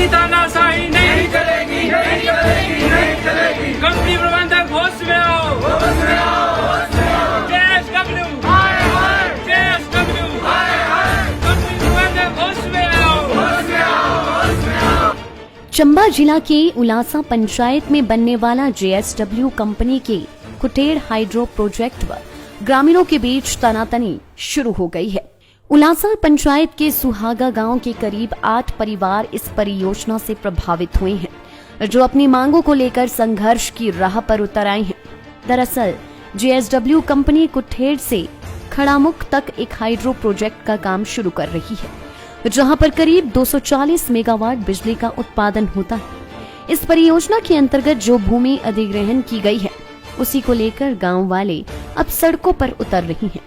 की तानाशाही नहीं चलेगी, नहीं चलेगी, नहीं चलेगी। कंपनी प्रबंधक होश में आओ, होश में आओ, होश में आओ। JSW, हाय हाय, JSW, हाय हाय। कंपनी प्रबंधक होश में आओ, होश में आओ, होश में आओ। चंबा जिला के उलासा पंचायत में बनने वाला JSW कंपनी के कुटेर हाइड्रो प्रोजेक्ट पर ग्रामीणों के बीच तनातनी शुरू हो गई है। उलासा पंचायत के सुहागा गांव के करीब 8 परिवार इस परियोजना से प्रभावित हुए हैं, जो अपनी मांगों को लेकर संघर्ष की राह पर उतर आए हैं। दरअसल JSW कंपनी कुठेड़ से खड़ामुख तक एक हाइड्रो प्रोजेक्ट का काम शुरू कर रही है, जहां पर करीब 240 मेगावाट बिजली का उत्पादन होता है। इस परियोजना के अंतर्गत जो भूमि अधिग्रहण की गई है, उसी को लेकर गांव वाले अब सड़कों पर उतर रही हैं।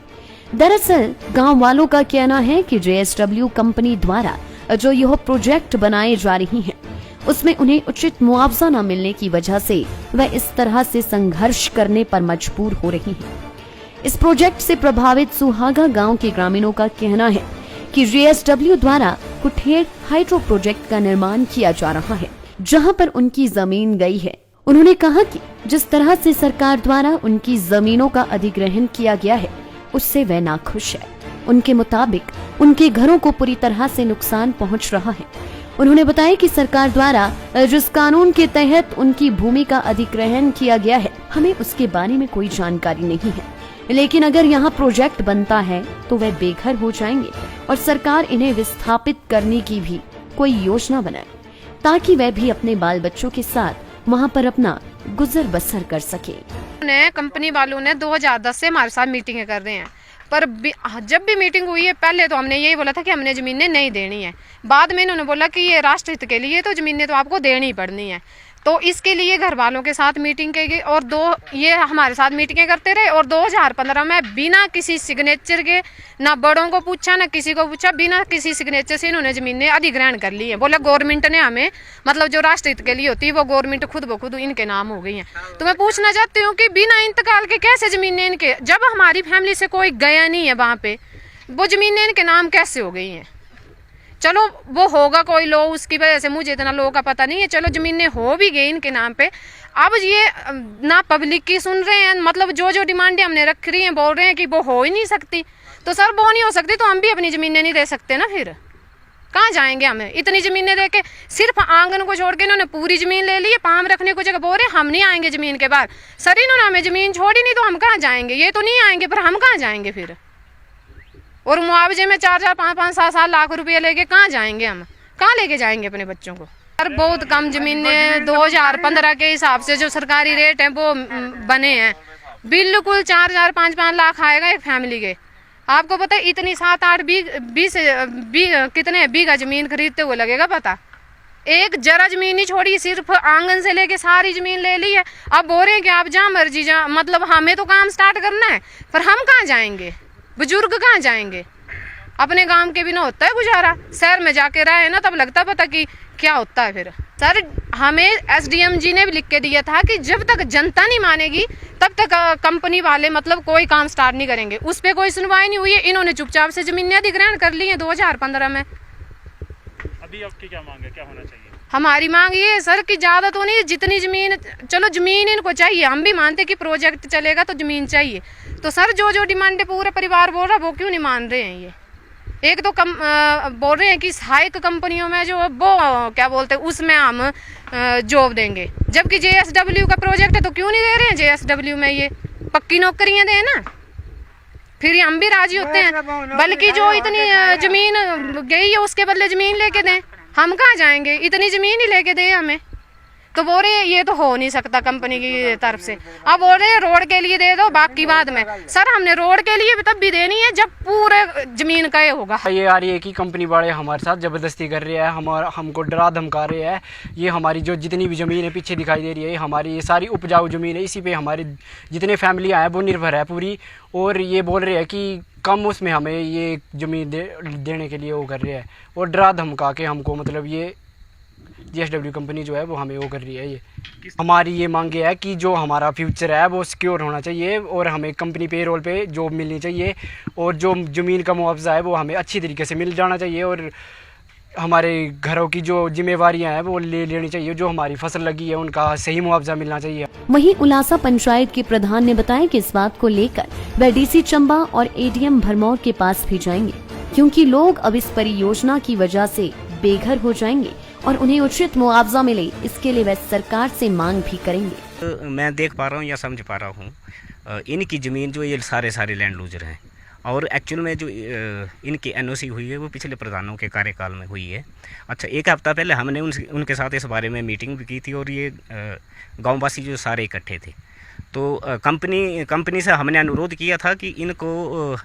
दरअसल गांव वालों का कहना है कि JSW कंपनी द्वारा जो यह प्रोजेक्ट बनाए जा रही हैं, उसमें उन्हें उचित मुआवजा न मिलने की वजह से वह इस तरह से संघर्ष करने पर मजबूर हो रही हैं। इस प्रोजेक्ट से प्रभावित सुहागा गांव के ग्रामीणों का कहना है कि JSW द्वारा कुठेड़ हाइड्रो प्रोजेक्ट का निर्माण किया जा रहा है, जहां पर उनकी जमीन गई है। उन्होंने कहा कि जिस तरह से सरकार द्वारा उनकी जमीनों का अधिग्रहण किया गया है, उससे वह नाखुश है। उनके मुताबिक उनके घरों को पूरी तरह से नुकसान पहुंच रहा है। उन्होंने बताया कि सरकार द्वारा जिस कानून के तहत उनकी भूमि का अधिग्रहण किया गया है, हमें उसके बारे में कोई जानकारी नहीं है, लेकिन अगर यहाँ प्रोजेक्ट बनता है तो वह बेघर हो जाएंगे और सरकार इन्हें विस्थापित करने की भी कोई योजना बनाए, ताकि वह भी अपने बाल बच्चों के साथ वहाँ पर अपना गुजर बसर कर सके। कंपनी वालों ने 2010 से हमारे साथ मीटिंगें कर रहे हैं, पर जब भी मीटिंग हुई है, पहले तो हमने यही बोला था कि हमने ज़मीनें नहीं देनी है। बाद में इन्होंने बोला कि ये राष्ट्रहित के लिए तो ज़मीनें तो आपको देनी पड़नी है। तो इसके लिए घर वालों के साथ मीटिंग की गई और ये हमारे साथ मीटिंगें करते रहे। और 2015 में बिना किसी सिग्नेचर के, ना बड़ों को पूछा ना किसी को पूछा, बिना किसी सिग्नेचर से इन्होंने ज़मीनें अधिग्रहण कर ली है। बोले गवर्नमेंट ने हमें, मतलब जो राष्ट्रहित के लिए होती है वो गवर्नमेंट खुद ब खुद इनके नाम हो गई है। तो मैं पूछना चाहती हूँ कि बिना इंतकाल के कैसे ज़मीनें इनके, जब हमारी फैमिली से कोई गया नहीं है वहाँ पे, वो ज़मीनें इनके नाम कैसे हो गई हैं? चलो वो होगा कोई लो, उसकी वजह से मुझे इतना लोगों का पता नहीं है। चलो ज़मीनें हो भी गई इनके नाम पे। अब ये ना पब्लिक की सुन रहे हैं, मतलब जो डिमांडें हमने रख रही हैं बोल रहे हैं कि वो हो ही नहीं सकती। तो सर वो नहीं हो सकती तो हम भी अपनी ज़मीनें नहीं दे सकते ना, फिर कहाँ जाएंगे? हमें इतनी ज़मीनें दे के सिर्फ आंगन को छोड़ के इन्होंने पूरी ज़मीन ले ली है। पाम रखने को जगह बोल रहे हम नहीं आएंगे ज़मीन के बाहर। सर इन्होंने हमें ज़मीन छोड़ी नहीं तो हम कहाँ जाएंगे? ये तो नहीं आएंगे, पर हम कहाँ जाएंगे फिर? और मुआवजे में 4-4, 5-5, 7-7 लाख रुपये लेके कहाँ जाएंगे? हम कहाँ लेके जाएंगे अपने बच्चों को? सर बहुत कम ज़मीनें 2015 के हिसाब से जो सरकारी रेट हैं वो बने हैं, बिल्कुल 4-4, 5-5 लाख आएगा एक फैमिली के। आपको पता है इतनी 7-8 कितने बीघा ज़मीन खरीदते हुए लगेगा पता? एक जरा ज़मीन नहीं छोड़ी, सिर्फ आंगन से लेके सारी ज़मीन ले ली है। अब बोल रहे हैं कि आप जहाँ मर्जी जहाँ, मतलब हमें तो काम स्टार्ट करना है, पर हम कहाँ जाएंगे? बुजुर्ग कहाँ जाएंगे? अपने गांव के बिना होता है गुजारा? शहर में जाके रहे ना तब लगता पता कि क्या होता है फिर। सर हमें SDM जी ने भी लिख के दिया था कि जब तक जनता नहीं मानेगी तब तक कंपनी वाले मतलब कोई काम स्टार्ट नहीं करेंगे। उस पर कोई सुनवाई नहीं हुई है। इन्होंने चुपचाप से ज़मीनें अधिग्रहण कर ली है 2015 में। अभी आपकी क्या मांग है, क्या होना चाहिए? हमारी मांग ये है सर कि ज़्यादा तो नहीं, जितनी ज़मीन, चलो ज़मीन इनको चाहिए, हम भी मानते कि प्रोजेक्ट चलेगा तो ज़मीन चाहिए। तो सर जो डिमांड पूरे परिवार बोल रहा है वो क्यों नहीं मान रहे हैं? ये एक तो बोल रहे हैं कि सहायक कंपनियों में जो वो क्या बोलते हैं उसमें हम जॉब देंगे, जबकि JSW का प्रोजेक्ट है तो क्यों नहीं दे रहे हैं JSW में? ये पक्की नौकरियाँ दें ना, फिर हम भी राजी होते हैं। बल्कि जो इतनी ज़मीन गई है उसके बदले ज़मीन लेके दें। हम कहाँ जाएंगे? इतनी ज़मीन ही लेके दें हमें। तो बोल रहे हैं ये तो हो नहीं सकता कंपनी की तरफ से। अब बोल रहे हैं रोड के लिए दे दो, बाकी बाद में। सर हमने रोड के लिए तब भी देनी है जब पूरे ज़मीन का ये होगा। ये आ रही है कि कंपनी वाले हमारे साथ ज़बरदस्ती कर रहे हैं, हमको डरा धमका रहे हैं। ये हमारी जो जितनी भी ज़मीन है पीछे दिखाई दे रही है, हमारी ये सारी उपजाऊ ज़मीन है, इसी पे हमारी जितने फैमिलियाँ हैं वो निर्भर है पूरी। और ये बोल रहे हैं कि कम उसमें हमें ये ज़मीन देने के लिए वो कर रहे हैं और डरा धमका के हमको, मतलब ये JSW कंपनी जो है वो हमें वो कर रही है। ये हमारी ये मांगे है कि जो हमारा फ्यूचर है वो सिक्योर होना चाहिए और हमें कंपनी पे रोल पे जॉब मिलनी चाहिए और जो ज़मीन का मुआवजा है वो हमें अच्छी तरीके से मिल जाना चाहिए। और हमारे घरों की जो जिम्मेवारियां हैं वो ले लेनी चाहिए। जो हमारी फसल लगी है उनका सही मुआवजा मिलना चाहिए। वहीं उलासा पंचायत के प्रधान ने बताया कि इस बात को लेकर वे डीसी चंबा और एडीएम भरमौर के पास भी जाएंगे, क्योंकि लोग अब इस परियोजना की वजह से बेघर हो जाएंगे और उन्हें उचित मुआवजा मिले, इसके लिए वे सरकार से मांग भी करेंगे। मैं देख पा रहा हूँ या समझ पा रहा हूँ, इनकी ज़मीन जो ये सारे लैंड लूजर हैं और एक्चुअल में जो इनकी एनओसी हुई है वो पिछले प्रधानों के कार्यकाल में हुई है। अच्छा, एक हफ्ता पहले हमने उनके साथ इस बारे में मीटिंग भी की थी और ये गांववासी जो सारे इकट्ठे थे, तो कंपनी से हमने अनुरोध किया था कि इनको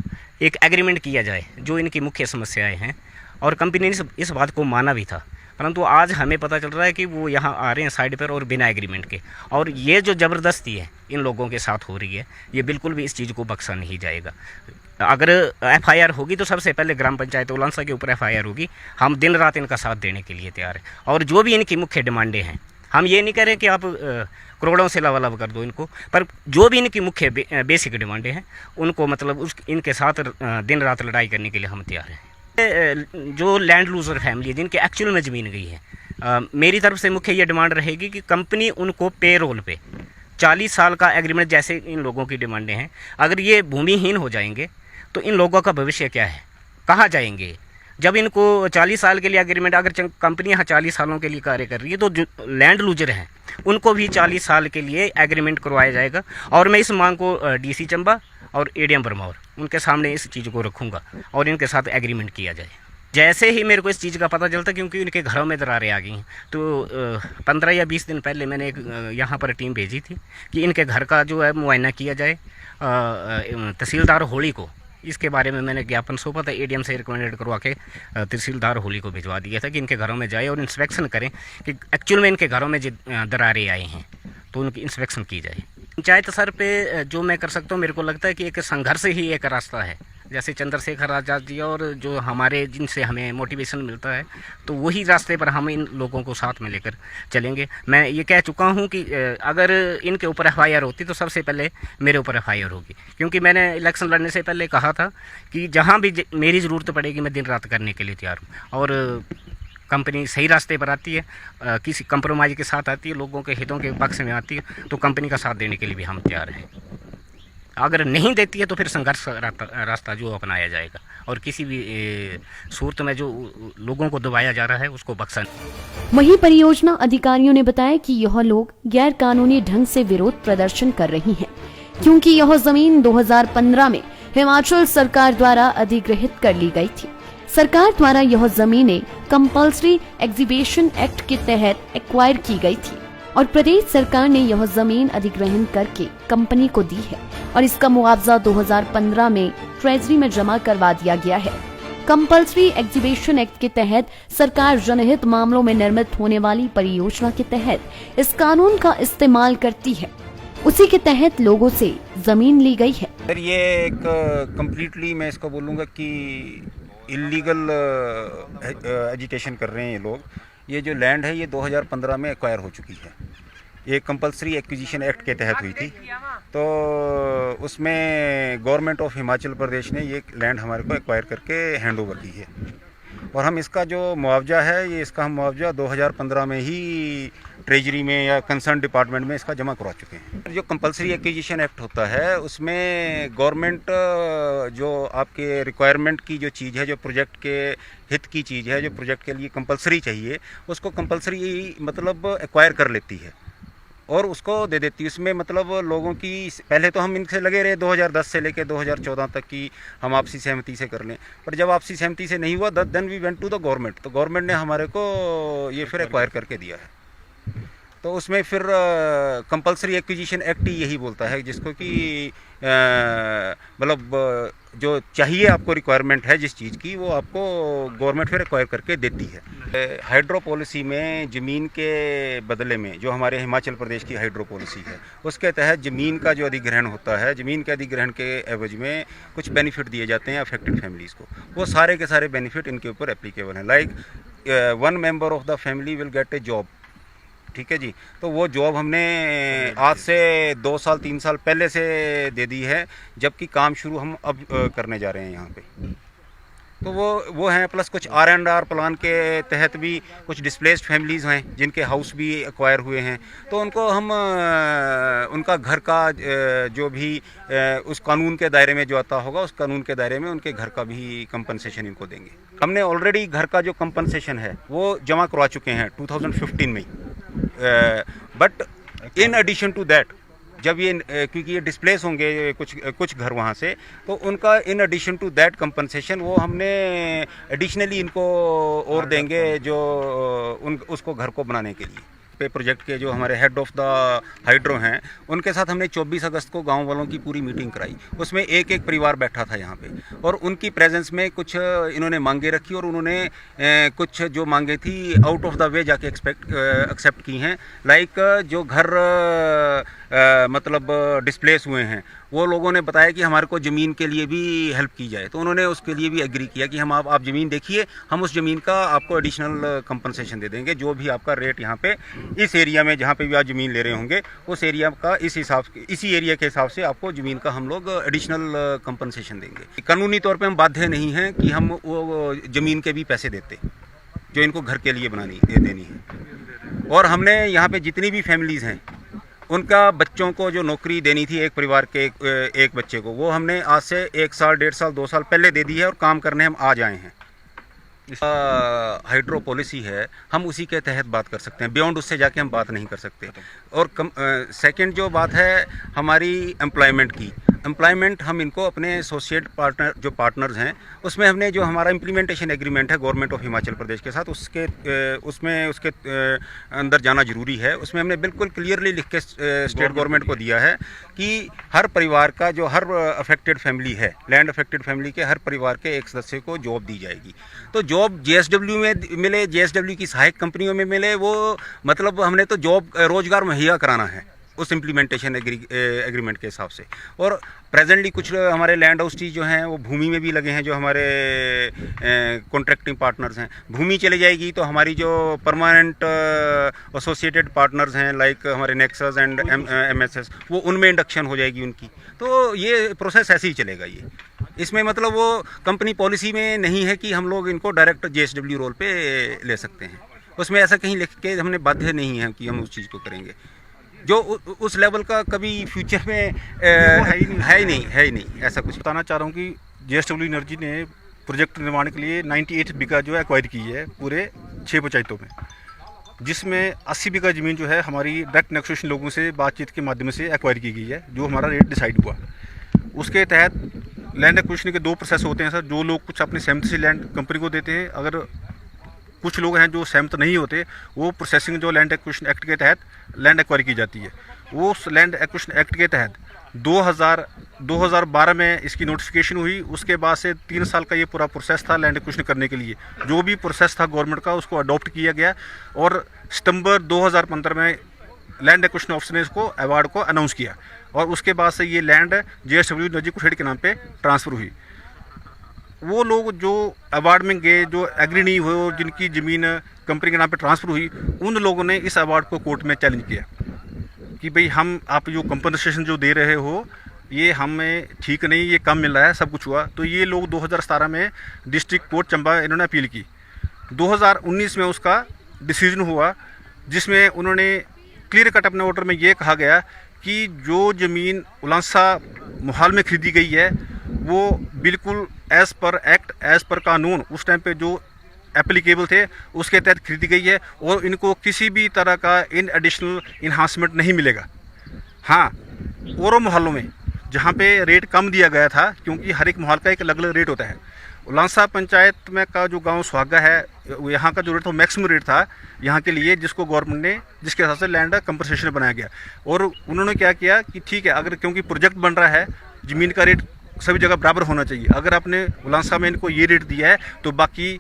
एक एग्रीमेंट किया जाए जो इनकी मुख्य समस्याएं हैं, और कंपनी ने इस बात को माना भी था। परंतु आज हमें पता चल रहा है कि वो यहाँ आ रहे हैं साइड पर और बिना एग्रीमेंट के, और ये जो ज़बरदस्ती है इन लोगों के साथ हो रही है, ये बिल्कुल भी इस चीज़ को बख्शा नहीं जाएगा। अगर एफआईआर होगी तो सबसे पहले ग्राम पंचायत उलासा के ऊपर एफआईआर होगी। हम दिन रात इनका साथ देने के लिए तैयार हैं, और जो भी इनकी मुख्य डिमांडें हैं, हम ये नहीं कह रहे कि आप करोड़ों से लवालब कर दो इनको, पर जो भी इनकी मुख्य बेसिक डिमांडें हैं उनको मतलब इनके साथ दिन रात लड़ाई करने के लिए हम तैयार हैं। जो लैंड लूजर फैमिली है जिनके एक्चुअल में ज़मीन गई है, मेरी तरफ से मुख्य ये डिमांड रहेगी कि कंपनी उनको पे रोल पे 40 साल का एग्रीमेंट, जैसे इन लोगों की डिमांडें हैं, अगर ये भूमिहीन हो जाएंगे तो इन लोगों का भविष्य क्या है, कहाँ जाएंगे? जब इनको 40 साल के लिए एग्रीमेंट, अगर कंपनी यहाँ 40 सालों के लिए कार्य कर रही है तो जो लैंड लूजर हैं उनको भी 40 साल के लिए एग्रीमेंट करवाया जाएगा। और मैं इस मांग को डीसी चंबा और एडीएम भरमौर उनके सामने इस चीज़ को रखूँगा और इनके साथ एग्रीमेंट किया जाए। जैसे ही मेरे को इस चीज़ का पता चलता, क्योंकि इनके घरों में दरारें आ गई हैं, तो 15 या 20 दिन पहले मैंने एक यहाँ पर टीम भेजी थी कि इनके घर का जो है मुआयना किया जाए। तहसीलदार होली को इसके बारे में मैंने ज्ञापन सौंपा था, एडीएम से रिकमेंडेड करवा के तहसीलदार होली को भिजवा दिया था कि इनके घरों में जाए और इंस्पेक्शन करें कि एक्चुअल में इनके घरों में दरारें आई हैं तो उनकी इंस्पेक्शन की जाए। पंचायत स्तर पे जो मैं कर सकता हूँ, मेरे को लगता है कि एक संघर्ष ही एक रास्ता है। जैसे चंद्रशेखर आज़ाद जी और जो हमारे जिनसे हमें मोटिवेशन मिलता है, तो वही रास्ते पर हम इन लोगों को साथ में लेकर चलेंगे। मैं ये कह चुका हूँ कि अगर इनके ऊपर एफआईआर होती तो सबसे पहले मेरे ऊपर एफआईआर होगी, क्योंकि मैंने इलेक्शन लड़ने से पहले कहा था कि जहाँ भी मेरी ज़रूरत पड़ेगी मैं दिन रात करने के लिए तैयार हूँ। और कंपनी सही रास्ते पर आती है, किसी कंप्रोमाइज़ के साथ आती है, लोगों के हितों के पक्ष में आती है, तो कंपनी का साथ देने के लिए भी हम तैयार हैं। अगर नहीं देती है तो फिर संघर्ष रास्ता जो अपनाया जाएगा, और किसी भी सूरत में जो लोगों को दबाया जा रहा है उसको बख्शा नहीं। वहीं परियोजना अधिकारियों ने बताया कि यह लोग गैर कानूनी ढंग से विरोध प्रदर्शन कर रही हैं, क्योंकि यह जमीन 2015 में हिमाचल सरकार द्वारा अधिग्रहित कर ली गई थी। सरकार द्वारा यह जमीनें कंपल्सरी एग्जीबिशन एक्ट के तहत एक्वायर की गई थी और प्रदेश सरकार ने यह जमीन अधिग्रहण करके कंपनी को दी है और इसका मुआवजा 2015 में ट्रेजरी में जमा करवा दिया गया है। कंपल्सरी एग्जीबिशन एक्ट के तहत सरकार जनहित मामलों में निर्मित होने वाली परियोजना के तहत इस कानून का इस्तेमाल करती है, उसी के तहत लोगों से जमीन ली गई है। सर, ये एक कम्प्लीटली मैं इसको बोलूँगा कि इलीगल एजिटेशन कर रहे हैं ये लोग। ये जो लैंड है ये 2015 में एक्वायर हो चुकी है, ये कंपल्सरी एक्विजिशन एक्ट के तहत हुई थी, तो उसमें गवर्नमेंट ऑफ हिमाचल प्रदेश ने ये लैंड हमारे को एक्वायर करके हैंड ओवर की है, और हम इसका जो मुआवजा है ये इसका हम मुआवजा 2015 में ही ट्रेजरी में या कंसर्न डिपार्टमेंट में इसका जमा करवा चुके हैं। जो कंपल्सरी एक्विजिशन एक्ट होता है उसमें गवर्नमेंट जो आपके रिक्वायरमेंट की जो चीज़ है, जो प्रोजेक्ट के हित की चीज़ है, जो प्रोजेक्ट के लिए कंपल्सरी चाहिए, उसको कंपल्सरी मतलब एक्वायर कर लेती है और उसको दे देती है। उसमें मतलब लोगों की पहले तो हम इनसे लगे रहे 2010 से लेकर 2014 तक की हम आपसी सहमति से कर लें, पर जब आपसी सहमति से नहीं हुआ then we went to the government, तो गवर्नमेंट ने हमारे को ये फिर एक्वायर करके दिया है। तो उसमें फिर कंपल्सरी एक्विजिशन एक्ट ही यही बोलता है जिसको कि मतलब जो चाहिए आपको रिक्वायरमेंट है जिस चीज़ की वो आपको गवर्नमेंट फिर एक्वायर करके देती है। हाइड्रो पॉलिसी में ज़मीन के बदले में जो हमारे हिमाचल प्रदेश की हाइड्रो पॉलिसी है उसके तहत ज़मीन का जो अधिग्रहण होता है, ज़मीन के अधिग्रहण के एवज में कुछ बेनिफिट दिए जाते हैं अफेक्टेड फैमिलीज़ को, वो सारे के सारे बेनिफिट इनके ऊपर एप्लीकेबल हैं। Like 1 member of the family will get A job, ठीक है जी, तो वो जॉब हमने आज से 2 साल 3 साल पहले से दे दी है, जबकि काम शुरू हम अब करने जा रहे हैं यहाँ पे। तो वो हैं, प्लस कुछ R&R प्लान के तहत भी कुछ डिस्प्लेस्ड फैमिलीज़ हैं जिनके हाउस भी एक्वायर हुए हैं, तो उनको हम उनका घर का जो भी उस कानून के दायरे में जो आता होगा उस कानून के दायरे में उनके घर का भी कंपनसेशन इनको देंगे। हमने ऑलरेडी घर का जो कंपनसेशन है वो जमा करवा चुके हैं 2015 में, but in addition to that जब ये क्योंकि ये डिस्प्लेस होंगे कुछ घर वहाँ से, तो उनका in addition to that compensation वो हमने एडिशनली इनको और देंगे जो उसको घर को बनाने के लिए। पे प्रोजेक्ट के जो हमारे हेड ऑफ द हाइड्रो हैं उनके साथ हमने 24 अगस्त को गांव वालों की पूरी मीटिंग कराई। उसमें एक एक परिवार बैठा था यहाँ पे, और उनकी प्रेजेंस में कुछ इन्होंने मांगे रखी और उन्होंने कुछ जो मांगे थी आउट ऑफ द वे जाके एक्सेप्ट की हैं। लाइक जो घर मतलब डिस्प्लेस हुए हैं वो लोगों ने बताया कि हमारे को ज़मीन के लिए भी हेल्प की जाए, तो उन्होंने उसके लिए भी एग्री किया कि हम आप ज़मीन देखिए, हम उस ज़मीन का आपको एडिशनल कंपनसेशन दे देंगे। जो भी आपका रेट यहाँ पे इस एरिया में जहाँ पे भी आप ज़मीन ले रहे होंगे उस एरिया का इसी एरिया के हिसाब से आपको ज़मीन का हम लोग एडिशनल कंपनसेशन देंगे। कानूनी तौर पर हम बाध्य नहीं हैं कि हम वो ज़मीन के भी पैसे देते जो इनको घर के लिए देनी है। और हमने यहाँ पर जितनी भी फैमिलीज़ हैं उनका बच्चों को जो नौकरी देनी थी, एक परिवार के एक बच्चे को, वो हमने आज से 1 साल 1.5 साल 2 साल पहले दे दी है और काम करने हम आज आए हैं। हाइड्रो पॉलिसी है, हम उसी के तहत बात कर सकते हैं, बियॉन्ड उससे जाके हम बात नहीं कर सकते। और सेकंड जो बात है हमारी एम्प्लॉयमेंट की, एम्प्लॉयमेंट हम इनको अपने एसोसिएट पार्टनर्स हैं उसमें हमने जो हमारा इम्प्लीमेंटेशन एग्रीमेंट है गवर्नमेंट ऑफ हिमाचल प्रदेश के साथ उसके अंदर जाना जरूरी है। उसमें हमने बिल्कुल क्लियरली लिख के स्टेट गवर्नमेंट को दिया है कि हर परिवार का जो हर अफेक्टेड फैमिली है, लैंड अफेक्टेड फैमिली के हर परिवार के एक सदस्य को जॉब दी जाएगी। तो जॉब JSW में मिले, JSW की सहायक कंपनियों में मिले, वो मतलब हमने तो जॉब रोजगार मुहैया कराना है उस इम्प्लीमेंटेशन एग्रीमेंट के हिसाब से। और प्रेजेंटली कुछ हमारे लैंड हाउस जो हैं वो भूमि में भी लगे हैं, जो हमारे कॉन्ट्रैक्टिंग पार्टनर्स हैं। भूमि चले जाएगी तो हमारी जो परमानेंट एसोसिएटेड पार्टनर्स हैं लाइक हमारे नेक्सस एंड MSS, वो उनमें इंडक्शन हो जाएगी उनकी। तो ये प्रोसेस ऐसे ही चलेगा। ये इसमें मतलब वो कंपनी पॉलिसी में नहीं है कि हम लोग इनको डायरेक्ट JSW रोल पे ले सकते हैं, उसमें ऐसा कहीं लिख के हमने बाध्य नहीं है कि हम उस चीज़ को करेंगे जो उस लेवल का कभी फ्यूचर में है ही नहीं। ऐसा कुछ बताना चाह रहा हूँ कि JSW एनर्जी ने प्रोजेक्ट निर्माण के लिए 98 बीघा जो है एक्वायर की है पूरे 6 पंचायतों में, जिसमें 80 बीघा ज़मीन जो है हमारी डायरेक्ट नेगोशिएशन लोगों से बातचीत के माध्यम से एक्वायर की गई है, जो हमारा रेट डिसाइड हुआ। उसके तहत लैंड एक्विजिशन के 2 प्रोसेस होते हैं सर। जो लोग कुछ अपनी सहमति से लैंड कंपनी को देते हैं, अगर कुछ लोग हैं जो सहमत नहीं होते, वो प्रोसेसिंग जो लैंड एक्विजिशन एक्ट के तहत लैंड एक्वायर की जाती है। वो लैंड एक्विजिशन एक्ट के तहत 2012 में इसकी नोटिफिकेशन हुई। उसके बाद से 3 साल का ये पूरा प्रोसेस था लैंड एक्विजिशन करने के लिए। जो भी प्रोसेस था गवर्नमेंट का उसको अडॉप्ट किया गया और सितंबर 2015 में लैंड एक्विजिशन ऑफिसर ने इसको अवार्ड को अनाउंस किया और उसके बाद से ये लैंड JSW एनर्जी कुठेड़ के नाम पे ट्रांसफ़र हुई। वो लोग जो अवार्ड में गए, जो एग्री नहीं हुए और जिनकी ज़मीन कंपनी के नाम पे ट्रांसफ़र हुई, उन लोगों ने इस अवार्ड को कोर्ट में चैलेंज किया कि भाई हम आप जो कंपनसेशन जो दे रहे हो ये हमें ठीक नहीं, ये कम मिल रहा है, सब कुछ हुआ। तो ये लोग 2017 में डिस्ट्रिक्ट कोर्ट चंबा इन्होंने अपील की। 2019 में उसका डिसीजन हुआ जिसमें उन्होंने क्लियर कट अपने ऑर्डर में ये कहा गया कि जो ज़मीन उलांसा मोहाल में खरीदी गई है वो बिल्कुल as per act, as per कानून उस टाइम पे जो एप्लीकेबल थे उसके तहत खरीदी गई है और इनको किसी भी तरह का इन एडिशनल इन्हांसमेंट नहीं मिलेगा। हाँ, औरों मोहल्लों में जहाँ पे रेट कम दिया गया था, क्योंकि हर एक मोहल का एक अलग अलग रेट होता है। उलांसा पंचायत में का जो गांव सुहागा है, यहाँ का जो रेट था मैक्सिमम रेट था यहाँ के लिए, जिसको गवर्नमेंट ने जिसके हिसाब से लैंड कंपनसेशन बनाया गया। और उन्होंने क्या किया कि ठीक है, अगर क्योंकि प्रोजेक्ट बन रहा है ज़मीन का रेट सभी जगह बराबर होना चाहिए। अगर आपने उलांसा में इनको ये रेट दिया है तो बाकी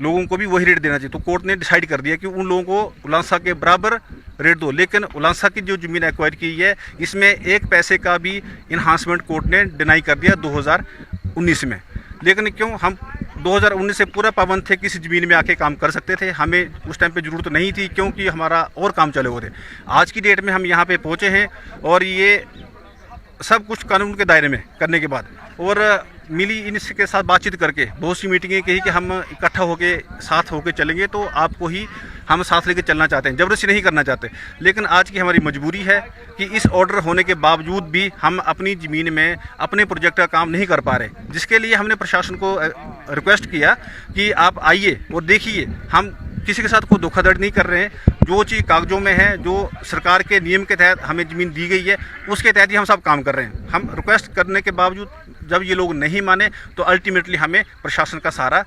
लोगों को भी वही रेट देना चाहिए। तो कोर्ट ने डिसाइड कर दिया कि उन लोगों को उलांसा के बराबर रेट दो। लेकिन उलांसा की जो ज़मीन एक्वायर की है इसमें 1 पैसे का भी इन्हांसमेंट कोर्ट ने डिनाई कर दिया 2019 में। लेकिन क्यों, हम 2019 से पूरा पाबंद थे, किसी ज़मीन में आके काम कर सकते थे, हमें उस टाइम पे ज़रूरत नहीं थी क्योंकि हमारा और काम चले हुए थे। आज की डेट में हम यहाँ पे पहुँचे हैं और ये सब कुछ कानून के दायरे में करने के बाद, और मिली इनके साथ बातचीत करके बहुत सी मीटिंगें कही कि हम इकट्ठा होके साथ होके चलेंगे, तो आपको ही हम साथ लेके चलना चाहते हैं, ज़बरदस्ती नहीं करना चाहते। लेकिन आज की हमारी मजबूरी है कि इस ऑर्डर होने के बावजूद भी हम अपनी ज़मीन में अपने प्रोजेक्ट का काम नहीं कर पा रहे, जिसके लिए हमने प्रशासन को रिक्वेस्ट किया कि आप आइए और देखिए, हम किसी के साथ कोई धोखाधड़ी नहीं कर रहे हैं। जो चीज़ कागजों में है, जो सरकार के नियम के तहत हमें ज़मीन दी गई है, उसके तहत ही हम सब काम कर रहे हैं। हम रिक्वेस्ट करने के बावजूद जब ये लोग नहीं माने तो अल्टीमेटली हमें प्रशासन का सहारा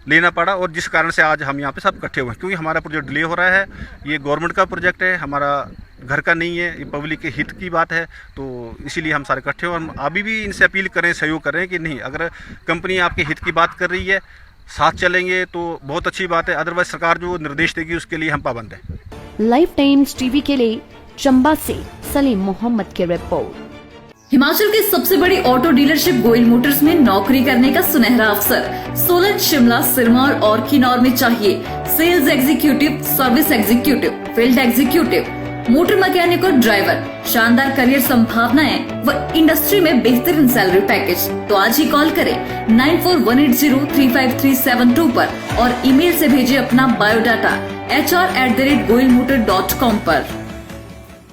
लेना पड़ा, और जिस कारण से आज हम यहाँ पे सब इकट्ठे हुए हैं, क्योंकि हमारा प्रोजेक्ट डिले हो रहा है। ये गवर्नमेंट का प्रोजेक्ट है, हमारा घर का नहीं है, ये पब्लिक के हित की बात है, तो इसीलिए हम सारे इकट्ठे हुए। हम अभी भी इनसे अपील करें, सहयोग करें कि नहीं, अगर कंपनी आपके हित की बात कर रही है, साथ चलेंगे तो बहुत अच्छी बात है, अदरवाइज सरकार जो निर्देश देगी उसके लिए हम पाबंद हैं। लाइफ टाइम्स टीवी के लिए चंबा से सलीम मोहम्मद की रिपोर्ट। हिमाचल की सबसे बड़ी ऑटो डीलरशिप गोयल मोटर्स में नौकरी करने का सुनहरा अवसर सोलन, शिमला, सिरमौर और किन्नौर में चाहिए sales executive, service executive, field executive, motor mechanic और ड्राइवर। शानदार करियर संभावनाएं व इंडस्ट्री में बेहतरीन सैलरी पैकेज। तो आज ही कॉल करें 9418035372 पर और ईमेल से भेजें अपना बायोडाटा hr@goilmotor.com पर।